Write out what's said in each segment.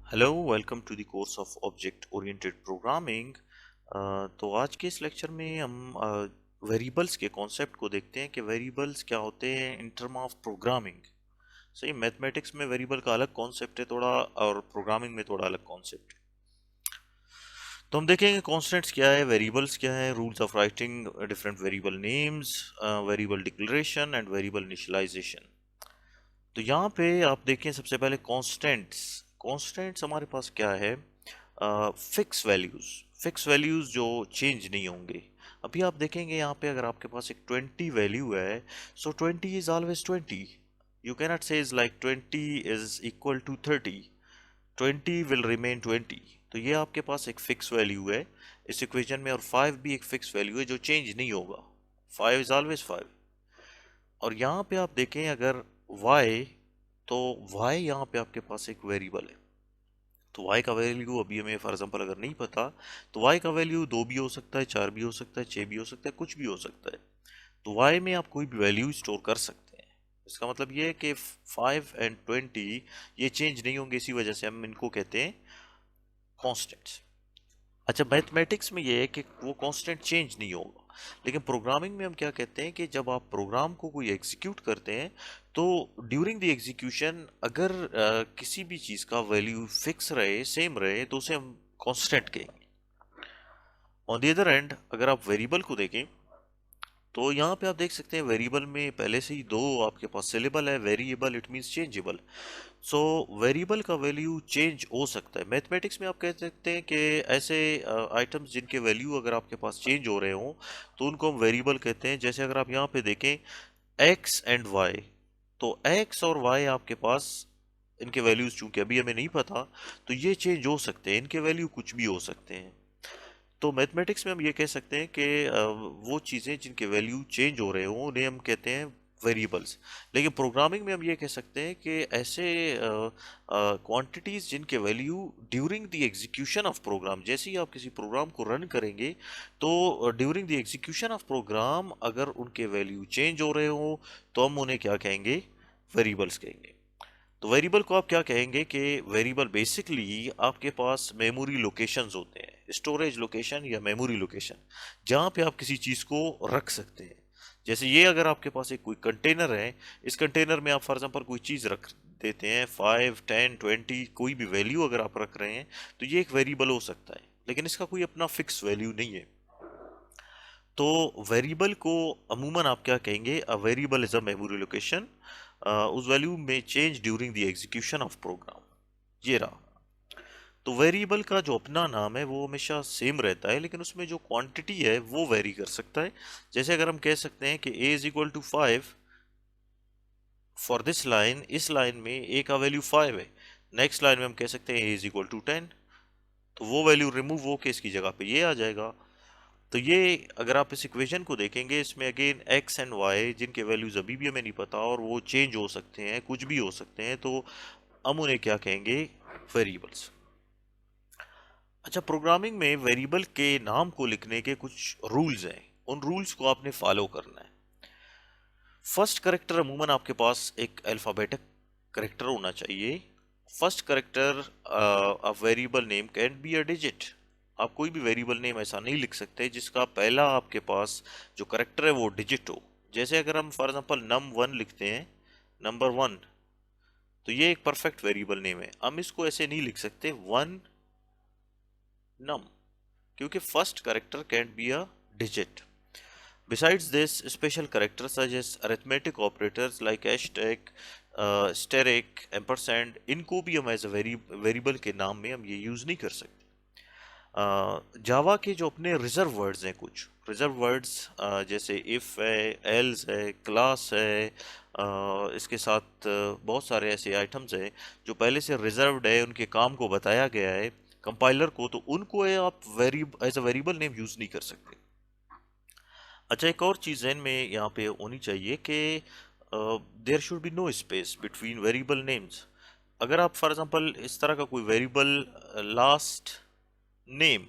Hello welcome to the course of object oriented programming. तो आज के इस लेक्चर में हम वेरिएबल्स के कॉन्सेप्ट को देखते हैं कि वेरिएबल्स क्या होते हैं इन टर्म ऑफ प्रोग्रामिंग। सही, मैथमेटिक्स में वेरिएबल का अलग कॉन्सेप्ट है थोड़ा, और प्रोग्रामिंग में थोड़ा अलग कॉन्सेप्ट है। तो हम देखेंगे कॉन्स्टेंट्स क्या है, वेरिएबल्स क्या है, rules of writing different variable names, variable declaration and variable initialisation. तो यहाँ पे आप देखें सबसे पहले कॉन्स्टेंट्स। कॉन्स्टेंट्स हमारे पास क्या है? Fix values. फिक्स वैल्यूज जो चेंज नहीं होंगे। अभी आप देखेंगे यहाँ पे अगर आपके पास एक 20 वैल्यू है, so 20 is always 20। You cannot say is like 20 is equal to 30। 20 will remain 20। तो ये आपके पास एक फिक्स वैल्यू है इस इक्वेशन में, और 5 भी एक फिक्स वैल्यू है जो चेंज नहीं होगा। 5 इज ऑलवेज 5। और यहाँ पे आप देखें अगर y, तो y यहाँ पे आपके पास एक वेरिएबल है। तो y का वैल्यू अभी हमें फॉर एग्जांपल अगर नहीं पता, तो y का वैल्यू 2 भी हो सकता है, 4 भी हो सकता है, 6 भी हो सकता है, कुछ भी हो सकता है। तो y में आप कोई भी वैल्यू स्टोर कर सकते हैं। इसका मतलब ये है कि 5 एंड 20 ये चेंज नहीं होंगे, इसी वजह से हम इनको कहते हैं कॉन्स्टेंट्स। अच्छा, मैथमेटिक्स में ये है कि वो कांस्टेंट चेंज नहीं होगा, लेकिन प्रोग्रामिंग में हम क्या कहते हैं कि जब आप प्रोग्राम को कोई एग्जीक्यूट करते हैं, तो ड्यूरिंग द एग्जीक्यूशन अगर किसी भी चीज़ का वैल्यू फिक्स रहे, सेम रहे, तो उसे हम कांस्टेंट कहेंगे। ऑन द अदर एंड अगर आप वेरिएबल को देखें, तो यहाँ पे आप देख सकते हैं वेरिएबल में पहले से ही दो आपके पास सिलेबल है। Variable it means changeable. So variable का वैल्यू चेंज हो सकता है। मैथमेटिक्स में आप कह सकते हैं कि ऐसे आइटम्स जिनके वैल्यू अगर आपके पास चेंज हो रहे हों, तो उनको हम वेरिएबल कहते हैं। जैसे अगर आप यहाँ पे देखें एक्स एंड वाई, तो एक्स और वाई आपके पास इनके वैल्यूज चूंकि अभी हमें नहीं पता, तो ये चेंज हो सकते हैं, इनके वैल्यू कुछ भी हो सकते हैं। तो मैथमेटिक्स में हम ये कह सकते हैं कि वो चीज़ें जिनके वैल्यू चेंज हो रहे हों उन्हें हम कहते हैं वेरिएबल्स। लेकिन प्रोग्रामिंग में हम ये कह सकते हैं कि ऐसे क्वांटिटीज़ जिनके value during the execution of program, जैसे ही आप किसी प्रोग्राम को रन करेंगे, तो during the execution of program अगर उनके वैल्यू चेंज हो रहे हों, तो हम उन्हें क्या कहेंगे? वेरिएबल्स कहेंगे। तो वेरिएबल को आप क्या कहेंगे कि वेरिएबल बेसिकली आपके पास मेमोरी लोकेशंस होते हैं, स्टोरेज लोकेशन या मेमोरी लोकेशन, जहाँ पे आप किसी चीज़ को रख सकते हैं। जैसे ये अगर आपके पास एक कोई कंटेनर है, इस कंटेनर में आप फॉर एग्जांपल कोई चीज़ रख देते हैं, 5 10 20 कोई भी वैल्यू अगर आप रख रहे हैं, तो ये एक वेरिएबल हो सकता है, लेकिन इसका कोई अपना फिक्स वैल्यू नहीं है। तो वेरिएबल को अमूमन आप क्या कहेंगे? A variable is a memory location. उस वैल्यू में change during the execution of program. ये रहा। तो वेरिएबल का जो अपना नाम है वो हमेशा सेम रहता है, लेकिन उसमें जो क्वांटिटी है वो वेरी कर सकता है। जैसे अगर हम कह सकते हैं कि a is equal to 5 for this line, इस लाइन में a का वैल्यू 5 है। नेक्स्ट लाइन में हम कह सकते हैं a इज इक्वल टू 10, तो वो वैल्यू रिमूव होके इसकी जगह पे ये आ जाएगा। तो ये अगर आप इस इक्वेशन को देखेंगे, इसमें अगेन x एंड y जिनके वैल्यूज अभी भी हमें नहीं पता और वो चेंज हो सकते हैं, कुछ भी हो सकते हैं, तो हम उन्हें क्या कहेंगे? वेरिएबल्स। अच्छा, प्रोग्रामिंग में वेरिएबल के नाम को लिखने के कुछ रूल्स हैं, उन रूल्स को आपने फॉलो करना है। फर्स्ट करेक्टर अमूमन आपके पास एक अल्फाबेटिक करेक्टर होना चाहिए। First character of variable name can be a digit. आप कोई भी वेरिएबल नेम ऐसा नहीं लिख सकते जिसका पहला आपके पास जो करेक्टर है वो डिजिट हो। जैसे अगर हम फॉर एग्जांपल num1 लिखते हैं, नंबर 1, तो ये एक परफेक्ट वेरिएबल नेम है। हम इसको ऐसे नहीं लिख सकते 1 num, क्योंकि first character can be a digit. Besides this, special characters such as arithmetic operators like hashtag, asterisk, ampersand, इनको भी हम एज अ वेरिएबल के नाम में हम ये यूज नहीं कर सकते। जावा के जो अपने रिजर्व वर्ड्स हैं, कुछ रिजर्व वर्ड्स जैसे इफ है, एल्स है, क्लास है, इसके साथ बहुत सारे ऐसे आइटम्स हैं जो पहले से रिजर्व्ड है, उनके काम को बताया गया है कंपाइलर को, तो उनको आप as a variable name use नहीं कर सकते। अच्छा, एक और चीज़ ज़हन में यहाँ पे होनी चाहिए कि there should be no space between variable names. अगर आप फॉर एग्जांपल इस तरह का कोई वेरिएबल लास्ट नेम,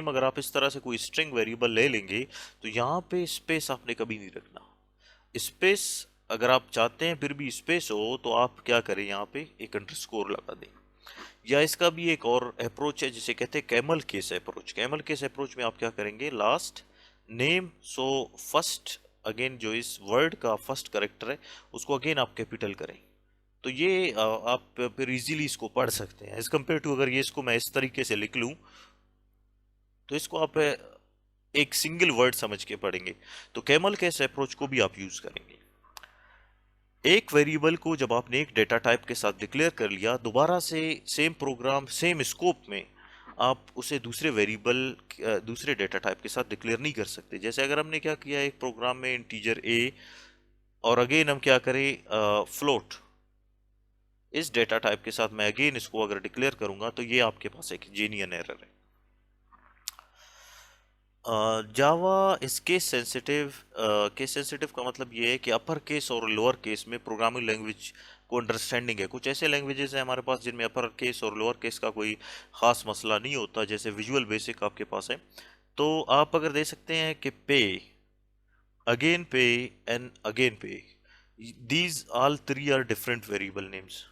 अगर आप इस तरह से कोई स्ट्रिंग वेरिएबल ले लेंगे, तो यहाँ पे स्पेस आपने कभी नहीं रखना। स्पेस अगर आप चाहते हैं फिर भी स्पेस हो तो आप क्या करें, यहाँ पे एक अंडरस्कोर लगा दें। या इसका भी एक और अप्रोच है जिसे कहते हैं camel case approach. Camel case approach में आप क्या करेंगे, last name, so first again जो इस वर्ड का फर्स्ट करेक्टर है उसको अगेन आप कैपिटल करें। तो ये आप फिर इजीली इसको पढ़ सकते हैं एज कम्पेयर टू अगर ये इसको मैं इस तरीके से लिख लूं तो इसको आप एक सिंगल वर्ड समझ के पढ़ेंगे। तो कैमल केस अप्रोच को भी आप यूज करेंगे। एक वेरिएबल को जब आपने एक डेटा टाइप के साथ डिक्लेयर कर लिया, दोबारा से सेम प्रोग्राम सेम स्कोप में आप उसे दूसरे वेरिएबल दूसरे डेटा टाइप के साथ डिक्लेयर नहीं कर सकते। जैसे अगर हमने क्या किया एक प्रोग्राम में इंटीजर ए और अगेन हम क्या करें फ्लोट, इस डेटा टाइप के साथ मैं अगेन इसको अगर डिक्लेयर करूंगा तो ये आपके पास एक जेन्युइन एरर है। जावा इस केस सेंसिटिव का मतलब ये है कि अपर केस और लोअर केस में प्रोग्रामिंग लैंग्वेज को अंडरस्टैंडिंग है। कुछ ऐसे लैंग्वेजेस हैं हमारे पास जिनमें अपर केस और लोअर केस का कोई खास मसला नहीं होता, जैसे विजुअल बेसिक आपके पास है। तो आप अगर दे सकते हैं कि pay and again pay, these all three are different variable names.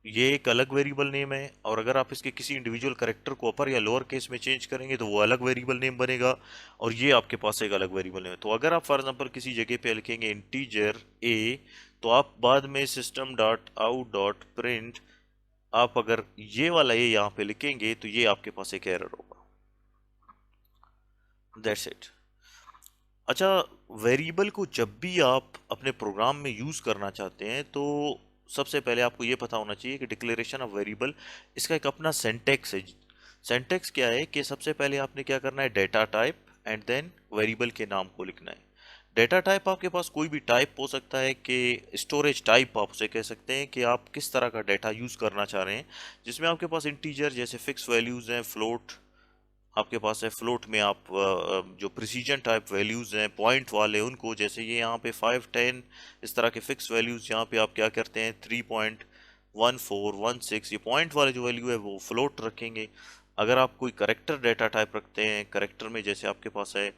ये एक अलग वेरिएबल नेम है, और अगर आप इसके किसी इंडिविजुअल करेक्टर को अपर या लोअर केस में चेंज करेंगे तो वो अलग वेरिएबल नेम बनेगा, और ये आपके पास एक अलग वेरिएबल नेम है। तो अगर आप फॉर एग्जांपल किसी जगह पे लिखेंगे इंटीजर ए, तो आप बाद में system dot out dot print, आप अगर ये वाला ए यहाँ पे लिखेंगे तो ये आपके पास एक एरर होगा। That's it. अच्छा, वेरिएबल को जब भी आप अपने प्रोग्राम में यूज करना चाहते हैं तो सबसे पहले आपको ये पता होना चाहिए कि डिक्लेरेशन ऑफ वेरिएबल, इसका एक अपना सिंटैक्स है। सिंटैक्स क्या है कि सबसे पहले आपने क्या करना है, data type and then variable के नाम को लिखना है। डेटा टाइप आपके पास कोई भी टाइप हो सकता है, कि स्टोरेज टाइप आप उसे कह सकते हैं कि आप किस तरह का डेटा यूज करना चाह रहे हैं, जिसमें आपके पास इंटीजर जैसे फिक्स वैल्यूज हैं, फ्लोट आपके पास है, फ्लोट में आप जो प्रिसीजन टाइप वैल्यूज हैं पॉइंट वाले उनको, जैसे ये यहाँ पे 5 10 इस तरह के फिक्स वैल्यूज, यहाँ पे आप क्या करते हैं 3.1416, ये पॉइंट वाले जो वैल्यू है वो फ्लोट रखेंगे। अगर आप कोई करेक्टर डेटा टाइप रखते हैं, करेक्टर में जैसे आपके पास है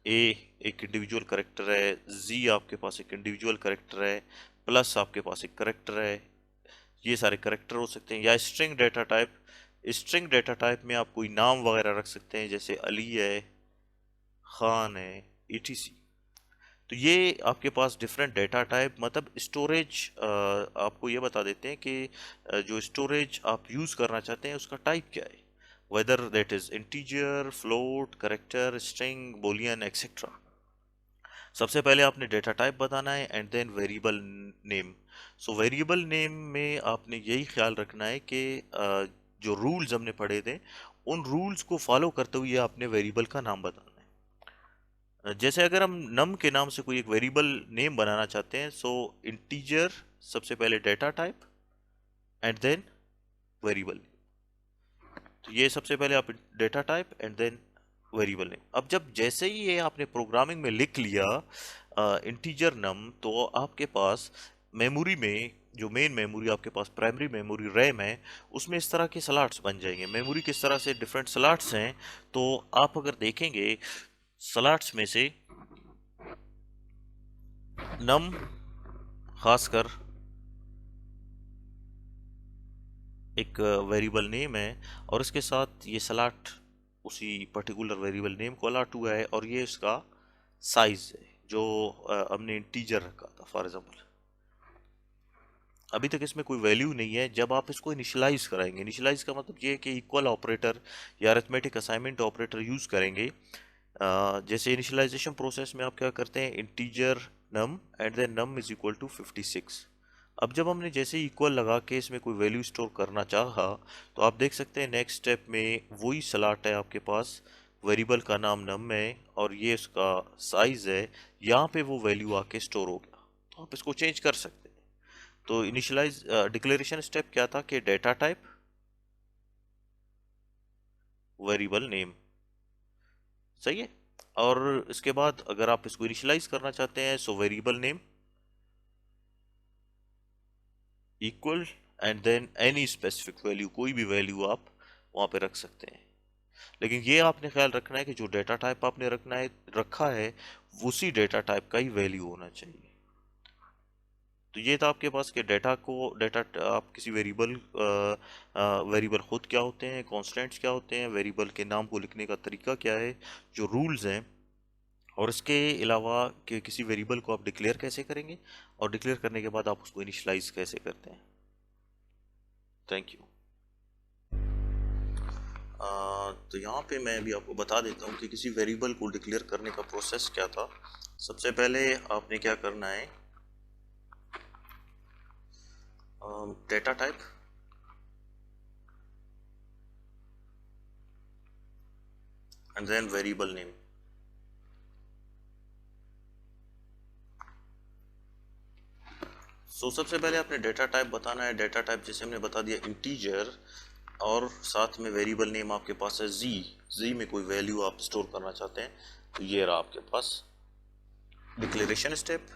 ए एक इंडिविजुअल करेक्टर है, जी आपके पास एक इंडिविजुअल करेक्टर है, प्लस आपके पास एक करेक्टर है, ये सारे करेक्टर हो सकते हैं। या string data type, string data type में आप कोई नाम वगैरह रख सकते हैं, जैसे अली है, खान है, etc। तो ये आपके पास डिफरेंट डेटा टाइप, मतलब स्टोरेज आपको ये बता देते हैं कि जो स्टोरेज आप यूज करना चाहते हैं उसका टाइप क्या है, whether that is integer, float, character, string, boolean, etcetera. सबसे पहले आपने डेटा टाइप बताना है and then variable name. So variable name में आपने यही ख्याल रखना है कि जो रूल्स हमने पढ़े थे उन रूल्स को फॉलो करते हुए आपने वेरिएबल का नाम बताना है। जैसे अगर हम नम के नाम से कोई एक वेरिएबल नेम बनाना चाहते हैं, सो इंटीजर सबसे पहले data type and then variable. तो ये सबसे पहले आप data type and then variable name. अब जब जैसे ही ये आपने प्रोग्रामिंग में लिख लिया इंटीजर नम, तो आपके पास मेमोरी में जो मेन मेमोरी आपके पास प्राइमरी मेमोरी रैम है, उसमें इस तरह के स्लॉट्स बन जाएंगे। मेमोरी किस तरह से डिफरेंट स्लॉट्स हैं, तो आप अगर देखेंगे स्लॉट्स में से नम खासकर एक वेरिएबल नेम है, और इसके साथ ये स्लॉट उसी पर्टिकुलर वेरिएबल नेम को अलॉट हुआ है, और ये इसका साइज है जो हमने इंटीजर रखा था फॉर एग्जांपल। अभी तक इसमें कोई वैल्यू नहीं है। जब आप इसको इनिशियलाइज कराएंगे, इनिशियलाइज का मतलब ये है कि इक्वल ऑपरेटर या अरिथमेटिक असाइनमेंट ऑपरेटर यूज करेंगे। जैसे इनिशियलाइजेशन प्रोसेस में आप क्या करते हैं, integer num and then num is equal to 56। अब जब हमने जैसे इक्वल लगा के इसमें कोई वैल्यू स्टोर करना चाहा, तो आप देख सकते हैं नेक्स्ट स्टेप में वही स्लॉट है आपके पास, वेरिएबल का नाम नम है और ये उसका साइज है, यहाँ पे वो वैल्यू आके स्टोर हो गया। तो आप इसको चेंज कर सकते हैं। तो इनिशियलाइज डिक्लेरेशन स्टेप क्या था कि डेटा टाइप, वेरिएबल नेम, सही है। और इसके बाद अगर आप इसको इनिशियलाइज करना चाहते हैं, so variable name equal and then any specific value, कोई भी वैल्यू आप वहां पे रख सकते हैं। लेकिन ये आपने ख्याल रखना है कि जो डेटा टाइप आपने रखा है उसी डेटा टाइप का ही वैल्यू होना चाहिए। तो ये था आपके पास कि डेटा आप किसी वेरिएबल खुद क्या होते हैं, कॉन्स्टेंट्स क्या होते हैं, वेरिएबल के नाम को लिखने का तरीका क्या है, जो रूल्स हैं, और इसके अलावा कि किसी वेरिएबल को आप डिक्लेयर कैसे करेंगे और डिक्लेयर करने के बाद आप उसको इनिशियलाइज कैसे करते हैं। Thank you. तो यहाँ पे मैं भी आपको बता देता हूँ कि किसी वेरिएबल को डिक्लेयर करने का प्रोसेस क्या था। सबसे पहले आपने क्या करना है, data type, and then variable name. सबसे पहले आपने डेटा टाइप बताना है। डेटा टाइप जैसे हमने बता दिया इंटीजर, और साथ में वेरिएबल नेम आपके पास है जी में कोई वैल्यू आप स्टोर करना चाहते हैं, तो ये रहा आपके पास डिक्लेरेशन स्टेप।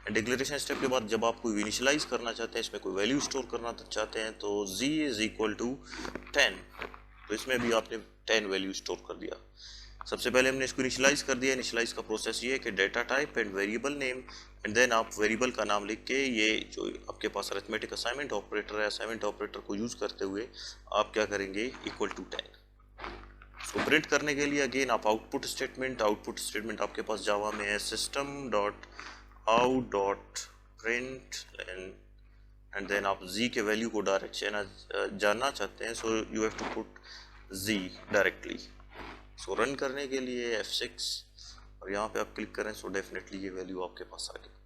डिक्लेरेशन स्टेप के बाद जब आप कोई इनिशियलाइज करना चाहते हैं, इसमें कोई वैल्यू स्टोर करना चाहते हैं, तो z इज इक्वल टू 10, तो इसमें भी आपने 10 वैल्यू स्टोर कर दिया। सबसे पहले हमने इसको इनिशियलाइज कर दिया। इनिशियलाइज का प्रोसेस ये है कि data type and variable name, and then आप वेरिएबल का नाम लिख के, ये जो आपके पास अरिथमेटिक असाइनमेंट ऑपरेटर है, असाइनमेंट ऑपरेटर को यूज करते हुए आप क्या करेंगे, इक्वल टू 10। सो प्रिंट करने के लिए अगेन आप आउटपुट स्टेटमेंट आपके पास जावा में है, system dot out dot print, and then आप z के वैल्यू को डायरेक्ट जानना चाहते हैं, so you have to put z directly. So run करने के लिए F6 और यहाँ पे आप क्लिक करें, सो डेफिनेटली ये वैल्यू आपके पास आ गई।